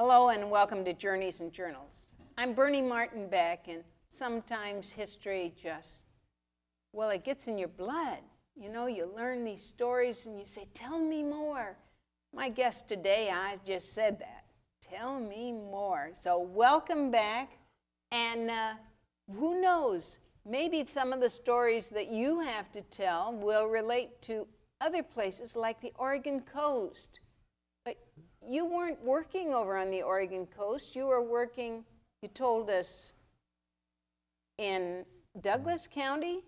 Hello and welcome to Journeys and Journals. I'm Bernie Martin Beck, and sometimes history just, well, it gets in your blood. You know, you learn these stories and you say, tell me more. My guest today, I just said that. Tell me more. So welcome back, and who knows, maybe some of the stories that you have to tell will relate to other places like the Oregon coast. But you weren't working over on the Oregon coast. You were working, you told us, in Douglas County?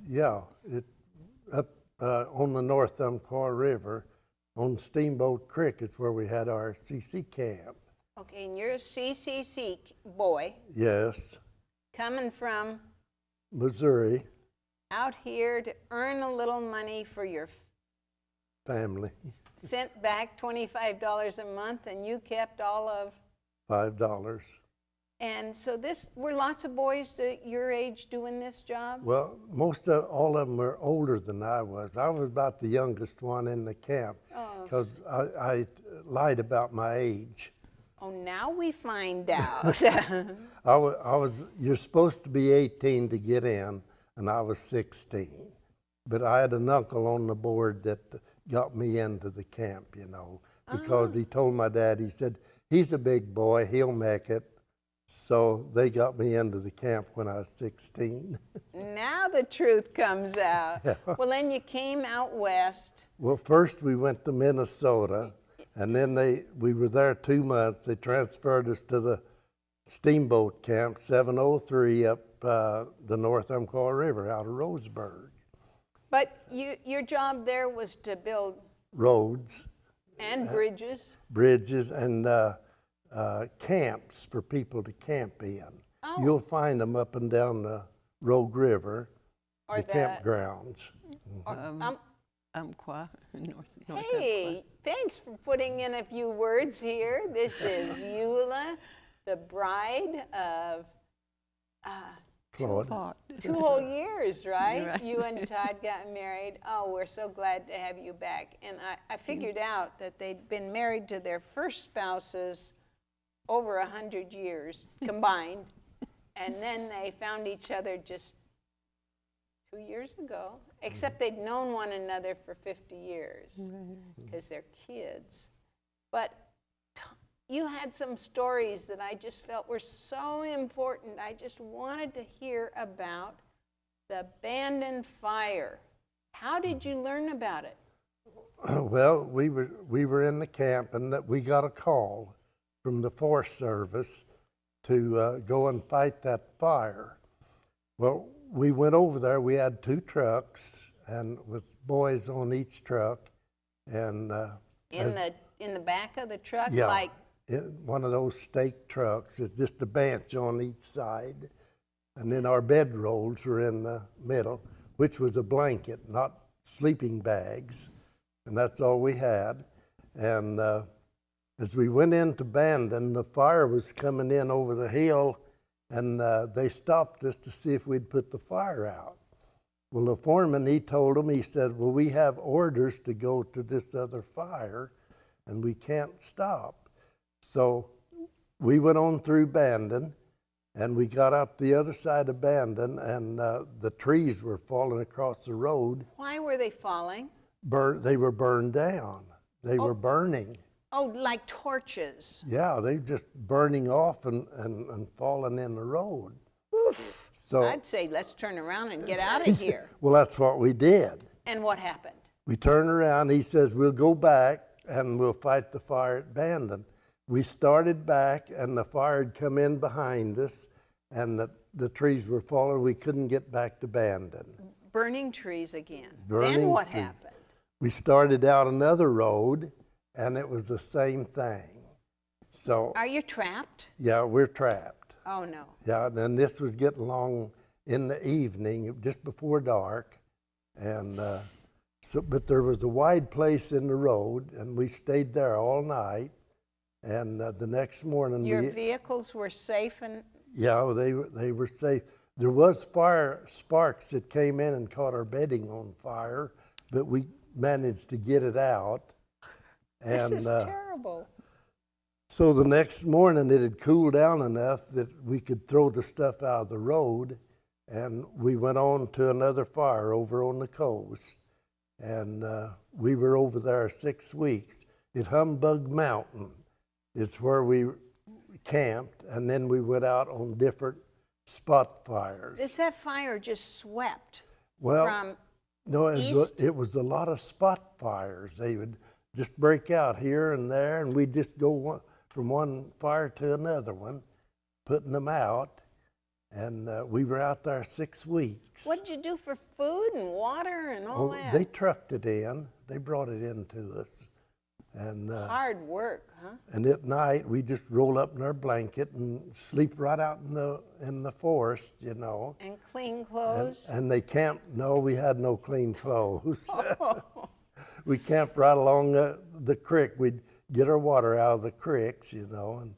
Yeah, up on the North Umpqua River, on Steamboat Creek is where we had our CC Camp. Okay, and you're a CCC boy. Yes. Coming from Missouri. Out here to earn a little money for your Family. Sent back $25 a month, and you kept all of $5. And so were lots of boys your age doing this job? Well, all of them were older than I was. I was about the youngest one in the camp because I lied about my age. Oh, now we find out. You're supposed to be 18 to get in, and I was 16. But I had an uncle on the board that got me into the camp, you know, because he told my dad, he said, he's a big boy, he'll make it. So they got me into the camp when I was 16. Now the truth comes out. Yeah. Well, then you came out west. Well, first we went to Minnesota, and then we were there 2 months. They transferred us to the Steamboat Camp 703 up the North Umpqua River out of Roseburg. But your job there was to build roads and bridges. Bridges and camps for people to camp in. Oh. You'll find them up and down the Rogue River, or the campgrounds. Umpqua, North Hey, Umpqua. Thanks for putting in a few words here. This is Eula, the bride of Claude. 2 whole years, right? Right? You and Todd got married. Oh, we're so glad to have you back. And I figured out that they'd been married to their first spouses over 100 years combined. And then they found each other just 2 years ago, except they'd known one another for 50 years because they're kids. But you had some stories that I just felt were so important. I just wanted to hear about the Bandon Fire. How did you learn about it? Well, we were in the camp, and we got a call from the Forest Service to go and fight that fire. Well, we went over there. We had 2 trucks, and with boys on each truck, and in the back of the truck, yeah, like. One of those stake trucks. It's just a bench on each side. And then our bedrolls were in the middle, which was a blanket, not sleeping bags. And that's all we had. And as we went into Bandon, the fire was coming in over the hill, and they stopped us to see if we'd put the fire out. Well, the foreman, he told them, he said, well, we have orders to go to this other fire, and we can't stop. So we went on through Bandon, and we got out the other side of Bandon, and the trees were falling across the road. Why were they falling? They were burned down. They were burning. Oh, like torches. Yeah, they just burning off and falling in the road. Oof. So I'd say let's turn around and get out of here. Well, that's what we did. And what happened? We turned around. He says, we'll go back and we'll fight the fire at Bandon. We started back, and the fire had come in behind us, and the trees were falling. We couldn't get back to Bandon. Burning trees again. Burning then what trees. happened? We started out another road, and it was the same thing. So. Are you trapped? Yeah, we're trapped. Oh, no. Yeah, and this was getting long in the evening, just before dark. And but there was a wide place in the road, and we stayed there all night. And the next morning, your vehicles were safe and. Yeah, they were safe. There was fire sparks that came in and caught our bedding on fire, but we managed to get it out. And, this is terrible. So the next morning it had cooled down enough that we could throw the stuff out of the road, and we went on to another fire over on the coast. And we were over there 6 weeks. At Humbug Mountain is where we camped, and then we went out on different spot fires. Is that fire just swept Well, from no, east? it was a lot of spot fires. They would just break out here and there, and we'd just go from one fire to another one, putting them out. And we were out there 6 weeks. What did you do for food and water and all that? They trucked it in. They brought it in to us. And hard work, huh? And at night, we just roll up in our blanket and sleep right out in the forest, you know. And clean clothes? And they camped. No, we had no clean clothes. We camped right along the creek. We'd get our water out of the creeks, you know, and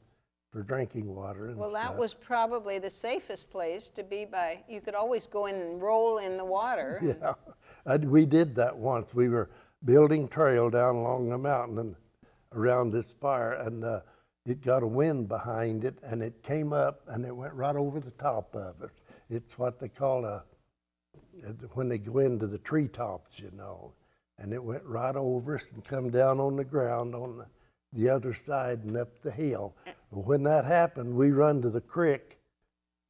for drinking water and well, stuff. that was probably the safest place to be by. You could always go in and roll in the water. Yeah, we did that once. We were building trail down along the mountain and around this fire, and it got a wind behind it, and it came up, and it went right over the top of us. It's what they call when they go into the treetops, you know, and it went right over us and come down on the ground on the other side and up the hill. When that happened, we run to the creek.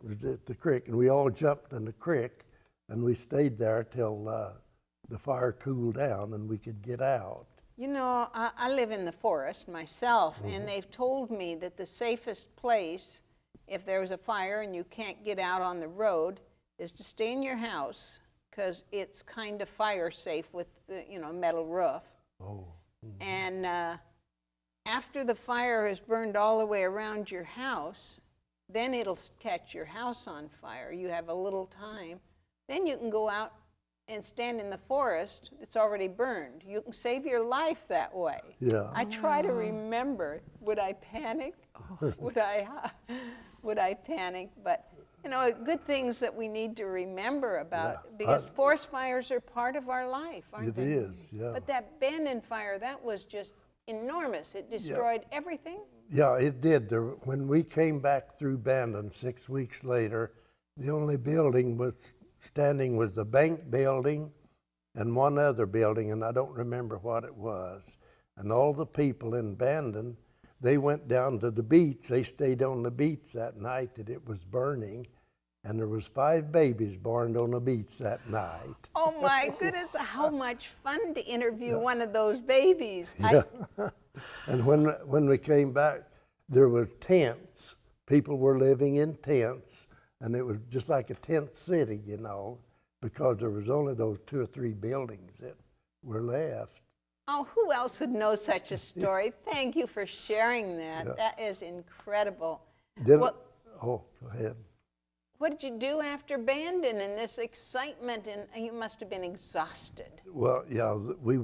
It was at the creek, and we all jumped in the creek, and we stayed there till the fire cooled down and we could get out. You know, I live in the forest myself, and they've told me that the safest place, if there was a fire and you can't get out on the road, is to stay in your house, because it's kind of fire safe with the, metal roof. Oh. And after the fire has burned all the way around your house, then it'll catch your house on fire. You have a little time. Then you can go out and stand in the forest. It's already burned. You can save your life that way. Yeah. I try to remember, would I panic? Would I panic? But, good things that we need to remember about, because forest fires are part of our life, aren't they? It is, yeah. But that Bandon fire, that was just enormous. It destroyed everything. Yeah, it did. When we came back through Bandon 6 weeks later, the only building standing was the bank building and one other building, and I don't remember what it was. And all the people in Bandon, they went down to the beach. They stayed on the beach that night that it was burning, and there was 5 babies born on the beach that night. Oh my goodness, how much fun to interview one of those babies. Yeah. And when we came back, there was tents. People were living in tents, and it was just like a tent city, because there was only those 2 or 3 buildings that were left. Oh, who else would know such a story? Thank you for sharing that. Yeah. That is incredible. Go ahead. What did you do after Bandon and this excitement? And you must have been exhausted. Well, yeah, we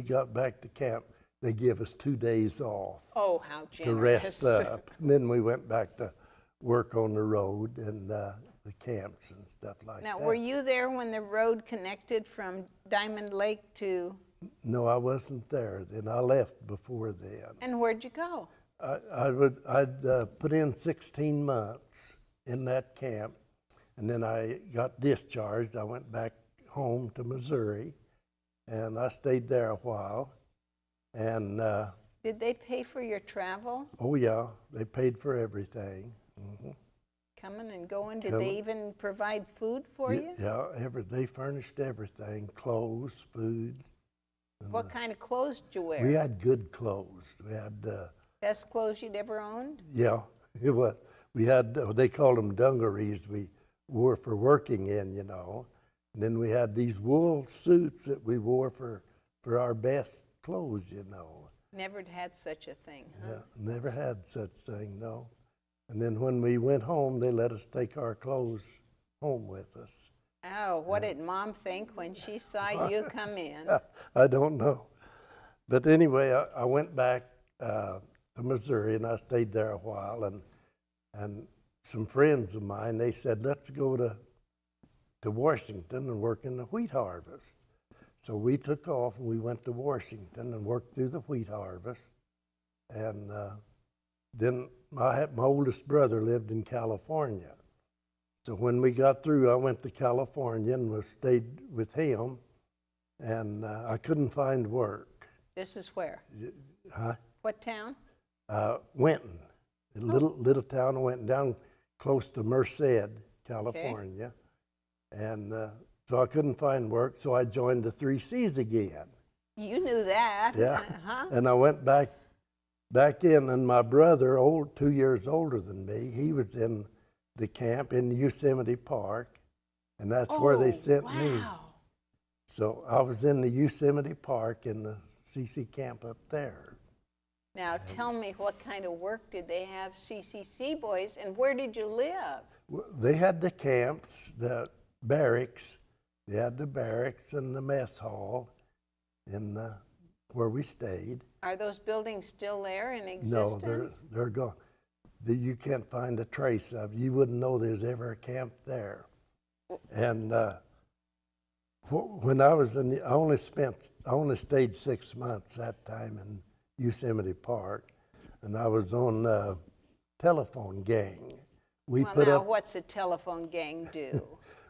got back to camp. They gave us 2 days off. Oh, how generous. To rest up. And then we went back to work on the road and the camps and stuff like that. Now, were you there when the road connected from Diamond Lake to? No, I wasn't there then. I left before then. And where'd you go? I'd put in 16 months in that camp, and then I got discharged. I went back home to Missouri, and I stayed there a while. And did they pay for your travel? Oh yeah, they paid for everything. Mm-hmm. Coming and going. Did they even provide food for you? Yeah, they furnished everything: clothes, food. What kind of clothes did you wear? We had good clothes. We had best clothes you'd ever owned? Yeah, it was. We had, they called them dungarees we wore for working in, And then we had these wool suits that we wore for our best clothes, Never had such a thing, huh? Yeah, never had such thing, no. And then when we went home, they let us take our clothes home with us. Oh, what did Mom think when she saw you come in? I don't know. But anyway, I went back to Missouri, and I stayed there a while, and some friends of mine, they said, let's go to Washington and work in the wheat harvest. So we took off and we went to Washington and worked through the wheat harvest. And Then my oldest brother lived in California. So when we got through, I went to California and stayed with him, and I couldn't find work. This is where? Huh? What town? Winton, a little town of Winton, down close to Merced, California. Okay. And so I couldn't find work, so I joined the 3Cs again. You knew that. Yeah. And I went back in, and my brother, 2 years older than me, he was in the camp in Yosemite Park, and that's where they sent me. So I was in the Yosemite Park in the CCC Camp up there. Now tell me, what kind of work did they have, CCC boys, and where did you live? They had the camps, the barracks. They had the barracks and the mess hall in where we stayed. Are those buildings still there in existence? No, they're gone. You can't find a trace of. You wouldn't know there's ever a camp there. And when I was I only stayed 6 months that time in Yosemite Park, and I was on telephone gang. What's a telephone gang do?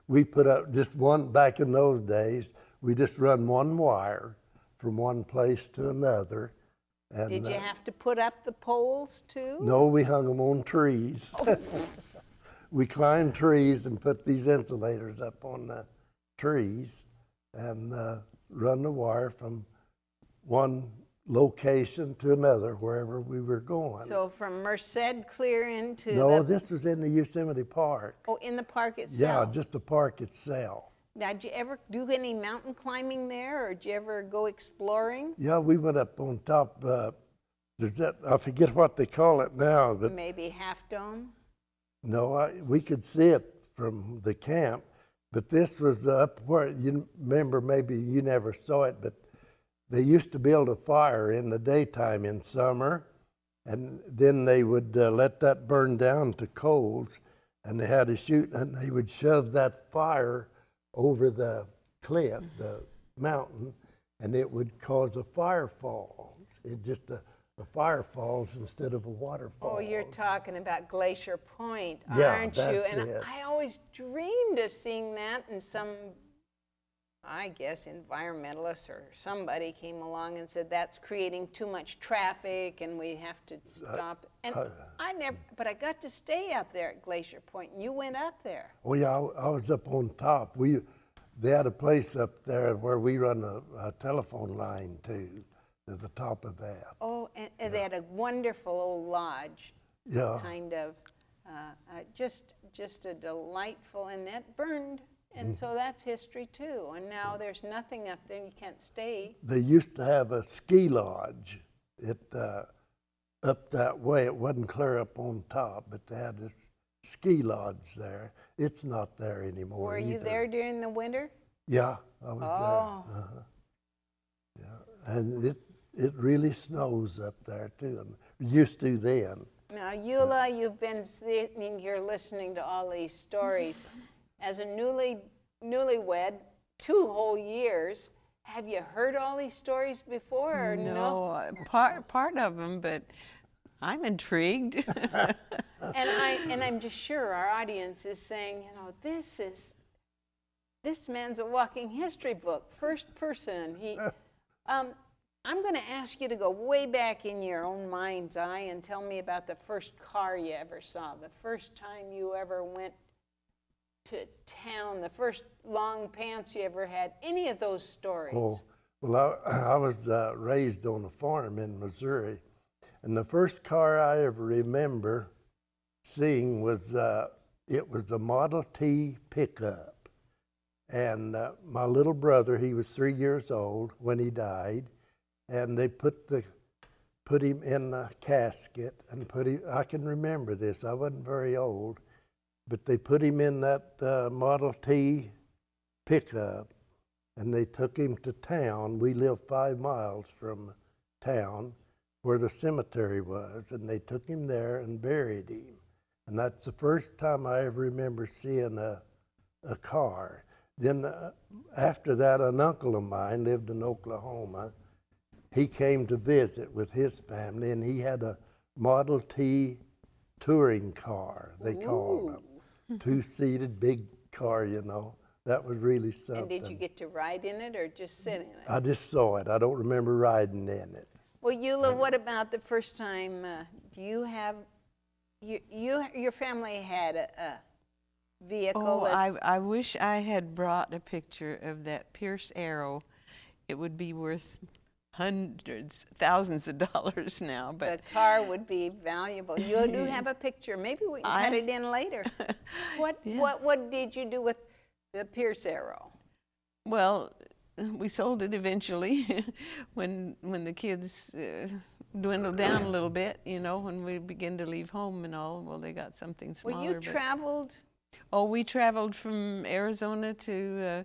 We put up just one, back in those days, we just run one wire from one place to another. And, did you have to put up the poles too? No, we hung them on trees. Oh. We climbed trees and put these insulators up on the trees and run the wire from one location to another, wherever we were going. So from Merced clear into No, this was in the Yosemite Park. Oh, in the park itself? Yeah, just the park itself. Now, did you ever do any mountain climbing there, or did you ever go exploring? Yeah, we went up on top. I forget what they call it now, but maybe Half Dome? No, we could see it from the camp, but this was up where, you remember, maybe you never saw it, but they used to build a fire in the daytime in summer, and then they would let that burn down to coals, and they had to shoot, and they would shove that fire over the cliff, the mountain, and it would cause a fire fall. It just a fire falls instead of a waterfall. Oh, you're talking about Glacier Point, yeah, aren't you? And it. I always dreamed of seeing that, and some, I guess, environmentalist or somebody came along and said that's creating too much traffic and we have to stop. And but I got to stay up there at Glacier Point, and you went up there. Oh yeah, I was up on top. They had a place up there where we run a telephone line to the top of that. Oh, and they had a wonderful old lodge. Yeah. Kind of, just a delightful, and that burned. And so that's history too. And now there's nothing up there, you can't stay. They used to have a ski lodge up that way. It wasn't clear up on top, but they had this ski lodge there. It's not there anymore. Were you there during the winter? Yeah, I was there. Uh-huh. Yeah, and it really snows up there too, and used to then. Now, Eula, you've been sitting here listening to all these stories. As a newlywed, 2 whole years, have you heard all these stories before or no? No, part of them, but I'm intrigued. And I'm just sure our audience is saying, this man's a walking history book, first person. I'm going to ask you to go way back in your own mind's eye and tell me about the first car you ever saw, the first time you ever went to town, the first long pants you ever had, any of those stories. Oh, well, I was raised on a farm in Missouri, and the first car I ever remember seeing was, it was a Model T pickup. And my little brother, he was 3 years old when he died, and they put him in a casket and I can remember this, I wasn't very old, but they put him in that Model T pickup, and they took him to town. We lived 5 miles from town where the cemetery was, and they took him there and buried him. And that's the first time I ever remember seeing a car. Then after that, an uncle of mine lived in Oklahoma. He came to visit with his family, and he had a Model T touring car, they called them. Two-seated, big car, you know. That was really something. And did you get to ride in it or just sit in it? I just saw it. I don't remember riding in it. Well, Eula, what about the first time? Do you have, your family had a vehicle? Oh, I wish I had brought a picture of that Pierce Arrow. It would be worth hundreds, thousands of dollars now. But the car would be valuable. You do have a picture. Maybe we can cut it in later. What did you do with the Pierce Arrow? Well, we sold it eventually when the kids dwindled down a little bit, you know, when we began to leave home and all. Well, they got something smaller. Well, you traveled? Oh, we traveled from Arizona to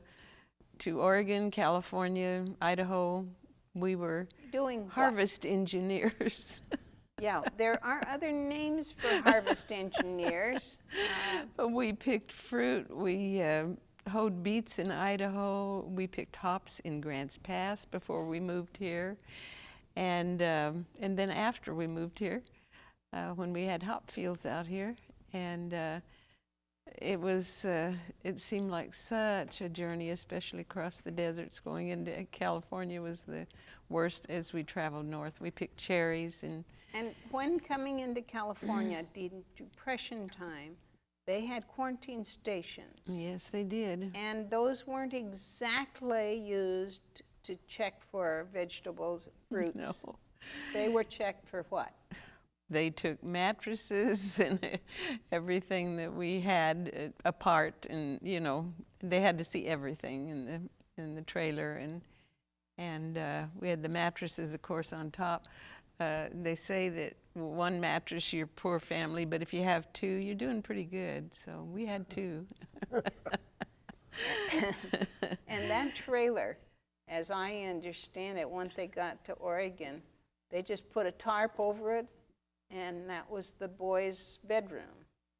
Oregon, California, Idaho. We were doing harvest engineers. Yeah, there are other names for harvest engineers. We picked fruit. We hoed beets in Idaho. We picked hops in Grants Pass before we moved here, and then after we moved here, when we had hop fields out here, and it seemed like such a journey, especially across the deserts. Going into California was the worst as we traveled north. We picked cherries and when coming into California, Depression time, they had quarantine stations. Yes, they did. And those weren't exactly used to check for vegetables, fruits. No. They were checked for what? They took mattresses and everything that we had apart, and you know, they had to see everything in the trailer, and we had the mattresses, of course, on top. They say that one mattress, your poor family, but if you have two, you're doing pretty good. So we had two. And that trailer, as I understand it, once they got to Oregon, they just put a tarp over it, and that was the boys' bedroom.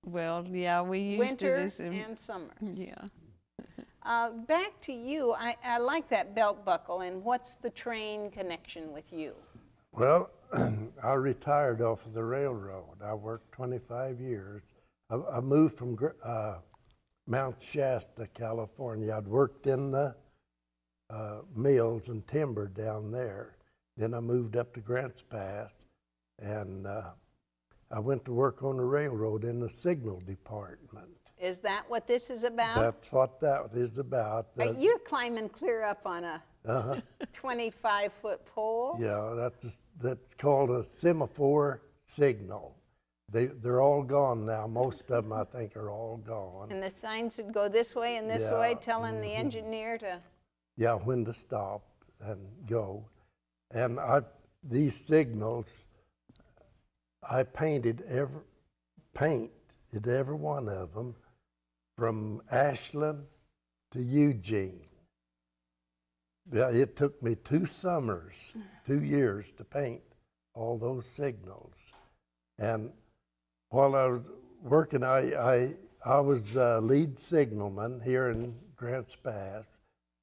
Well, yeah, we used Winter it as and summer. Yeah. Back to you. I like that belt buckle, and what's the train connection with you? Well, I retired off of the railroad. I worked 25 years. I moved from Mount Shasta, California. I'd worked in the mills and timber down there. Then I moved up to Grants Pass, and I went to work on the railroad in the signal department. Is that what this is about? That's what that is about. You're climbing clear up on a 25-foot pole? Yeah, that's called a semaphore signal. They're all gone now. Most of them, I think, are all gone. And the signs would go this way and this way, telling the engineer to... Yeah, when to stop and go. And these signals, I painted every one of them from Ashland to Eugene. Yeah, it took me 2 summers, 2 years to paint all those signals. And while I was working, I was lead signalman here in Grants Pass,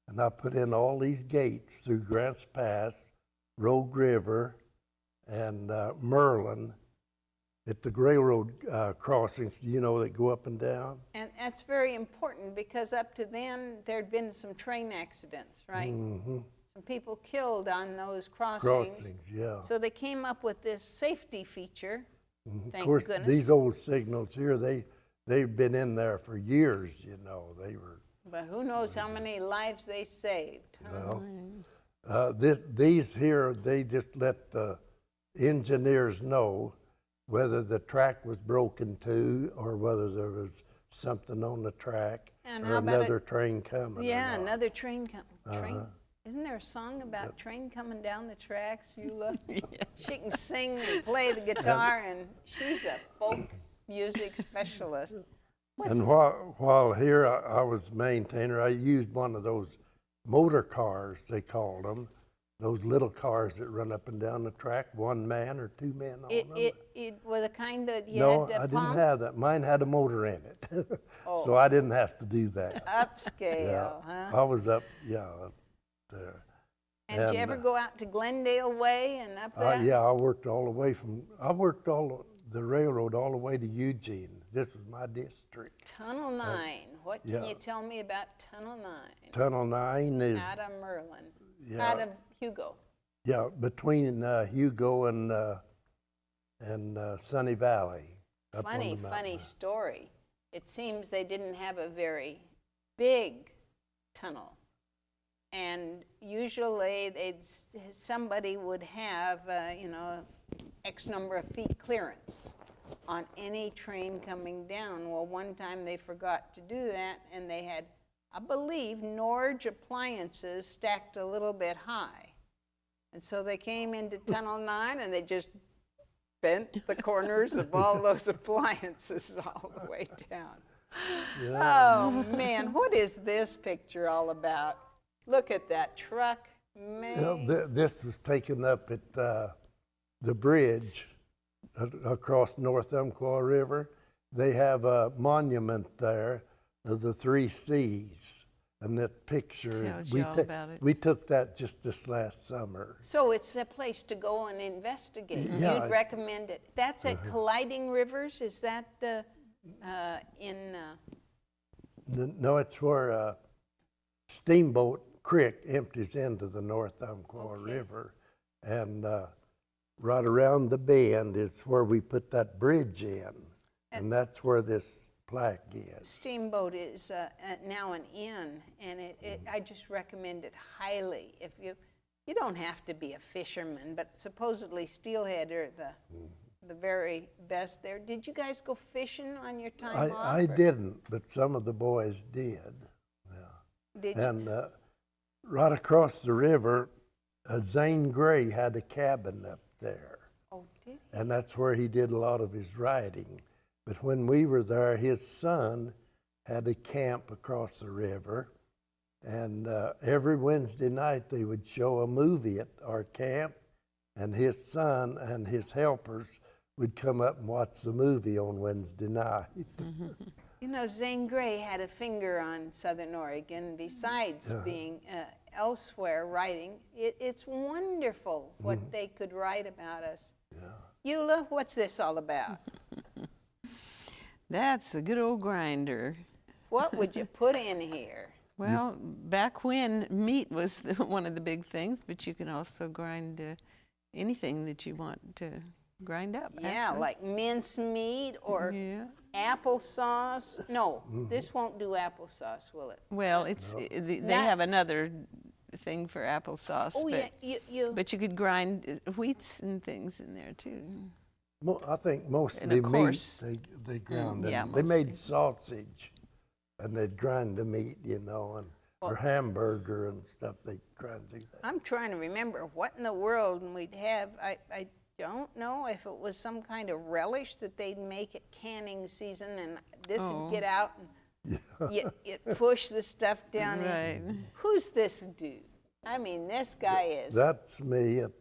and I put in all these gates through Grants Pass, Rogue River, and Merlin at the railroad crossings, you know, that go up and down. And that's very important because up to then, there'd been some train accidents, right? Mm-hmm. Some people killed on those crossings. Crossings, yeah. So they came up with this safety feature, thank Of course, goodness. these old signals here, they've been in there for years, you know. They were... But who knows how many lives they saved. Huh? Well, these here, they just let the engineers know whether the track was broken too or whether there was something on the track And or how about another train coming. Yeah, another train coming. Isn't there a song about train coming down the tracks, Eula? She can sing and play the guitar, and she's a folk music specialist. And while here I was maintainer, I used one of those motor cars, they called them, those little cars that run up and down the track, 1 man or 2 men on them. It was the kind that you No, had to I pump? didn't have that. Mine had a motor in it, Oh. so I didn't have to do that. Upscale, huh? I was up there. And did you ever go out to Glendale Way and up there? Yeah, I worked the railroad all the way to Eugene. This was my district. Tunnel 9. What can you tell me about Tunnel 9? Tunnel 9 is... Out of Merlin. Yeah. Out of Hugo. Yeah, between Hugo and Sunny Valley. Up on the Funny mountain. story. It seems they didn't have a very big tunnel. And usually somebody would have, X number of feet clearance on any train coming down. Well, one time they forgot to do that, and they had, I believe, Norge appliances stacked a little bit high. And so they came into Tunnel 9, and they just bent the corners of all those appliances all the way down. Yeah. Oh, man, what is this picture all about? Look at that truck, man. This was taken up at the bridge across North Umpqua River. They have a monument there of the 3 C's. And that picture, Tells you all about it. we took that just this last summer. So it's a place to go and investigate. Yeah, You'd recommend it. That's at Colliding Rivers? Is that the, No, it's where Steamboat Creek empties into the North Umpqua River. And right around the bend is where we put that bridge in. And that's where this plaque is. Steamboat is now an inn, and I just recommend it highly. If you don't have to be a fisherman, but supposedly steelhead are the very best there. Did you guys go fishing on your time off? I didn't, but some of the boys did. Yeah. Did you? And right across the river, Zane Grey had a cabin up there. Oh, did he? And that's where he did a lot of his writing. But when we were there, his son had a camp across the river. And every Wednesday night, they would show a movie at our camp. And his son and his helpers would come up and watch the movie on Wednesday night. You know, Zane Grey had a finger on Southern Oregon besides being elsewhere writing. It's wonderful what they could write about us. Yeah. Eula, what's this all about? That's a good old grinder. What would you put in here? Well, back when meat was one of the big things, but you can also grind anything that you want to grind up. Yeah, actually. like mincemeat or applesauce. No, this won't do applesauce, will it? Well, they have Nuts. another thing for applesauce, Oh, but, yeah, but you could grind wheats and things in there too. I think mostly And of meat course- they ground. yeah, They made mostly. sausage, and they'd grind the meat, or hamburger and stuff. They grind through that. I'm trying to remember what in the world we'd have. I don't know if it was some kind of relish that they'd make at canning season, and this would get out and you push the stuff down Right. in. Who's this dude? I mean, this guy is. That's me at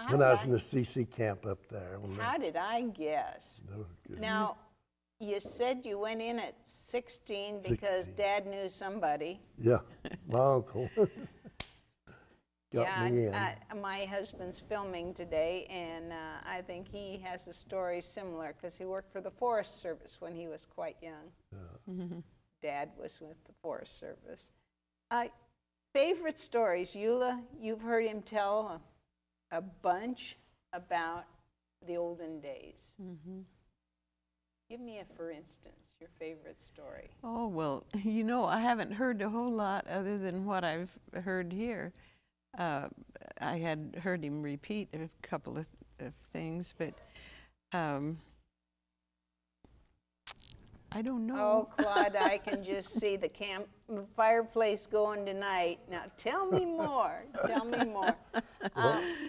when I was in the CCC camp up there. How did I guess? Now, you said you went in at 16 because 16. Dad knew somebody. Yeah, my uncle got me in. My husband's filming today, and I think he has a story similar because he worked for the Forest Service when he was quite young. Dad was with the Forest Service. Favorite stories, Eula? You've heard him tell a bunch about the olden days. Give me for instance, your favorite story. Oh, well, I haven't heard a whole lot other than what I've heard here. I had heard him repeat a couple of things, but I don't know. Oh, Claude, I can just see the fireplace going tonight. Now, tell me more. Tell me more.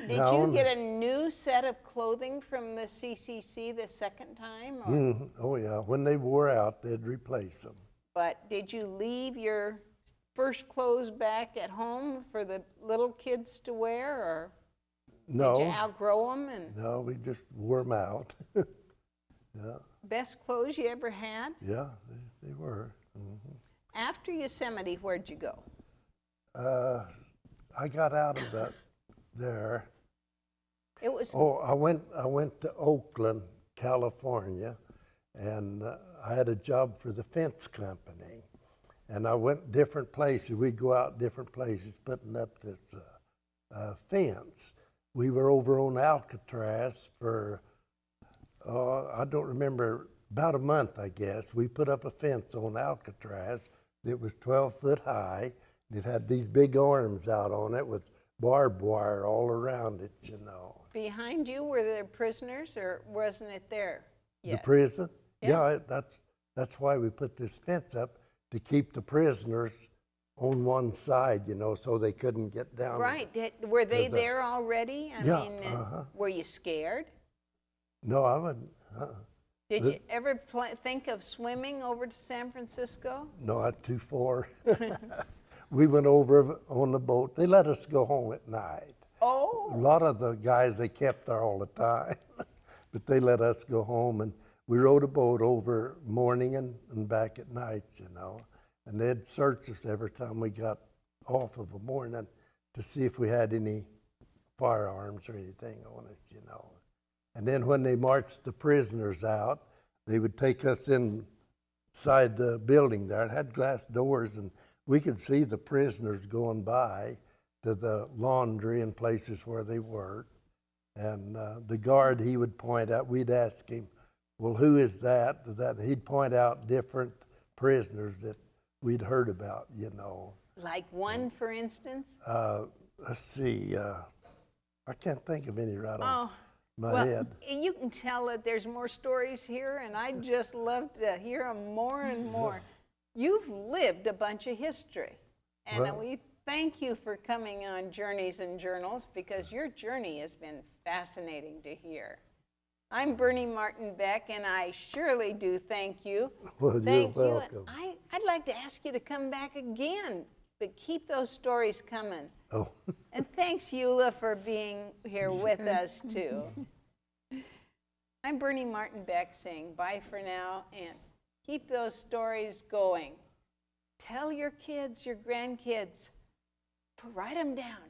Did you get a new set of clothing from the CCC the second time? Or? Oh, yeah. When they wore out, they'd replace them. But did you leave your first clothes back at home for the little kids to wear, or No. did you outgrow them? And No, we just wore them out. Yeah. best clothes you ever had? Yeah, they were. After Yosemite, where'd you go? I got out of there. It was, I went to Oakland, California, and I had a job for the fence company. And I went different places. We'd go out different places putting up this fence. We were over on Alcatraz for, I don't remember, about a month, I guess. We put up a fence on Alcatraz that was 12 foot high. It had these big arms out on it with barbed wire all around it, you know. behind you, were there prisoners, or wasn't it there The yet? prison? Yeah. That's why we put this fence up, to keep the prisoners on one side, you know, so they couldn't get down. Right. Were they the- there already? I Yeah, mean, uh-huh. were you scared? No, I wouldn't. Did The- you ever think of swimming over to San Francisco? No, that's too far. We went over on the boat. They let us go home at night. A Oh, lot of the guys, they kept there all the time, but they let us go home, and we rode a boat over morning and back at night, you know. And they'd search us every time we got off of a morning to see if we had any firearms or anything on us, you know. And then when they marched the prisoners out, they would take us inside the building there. It had glass doors, and we could see the prisoners going by to the laundry and places where they worked. And the guard, he would point out, we'd ask him, well, who is that? He'd point out different prisoners that we'd heard about, you know. like one, for instance? Let's see, I can't think of any right on Oh, my well, head. you can tell that there's more stories here, and I'd just love to hear them more and more. You've lived a bunch of history, and Well- we thank you for coming on Journeys and Journals, because your journey has been fascinating to hear. I'm Bernie Martin Beck, and I surely do thank you. Well, Thank you're you. welcome. I'd like to ask you to come back again, but keep those stories coming. Oh, And thanks, Eula, for being here with us, too. I'm Bernie Martin Beck saying bye for now, and keep those stories going. Tell your kids, your grandkids, to write them down.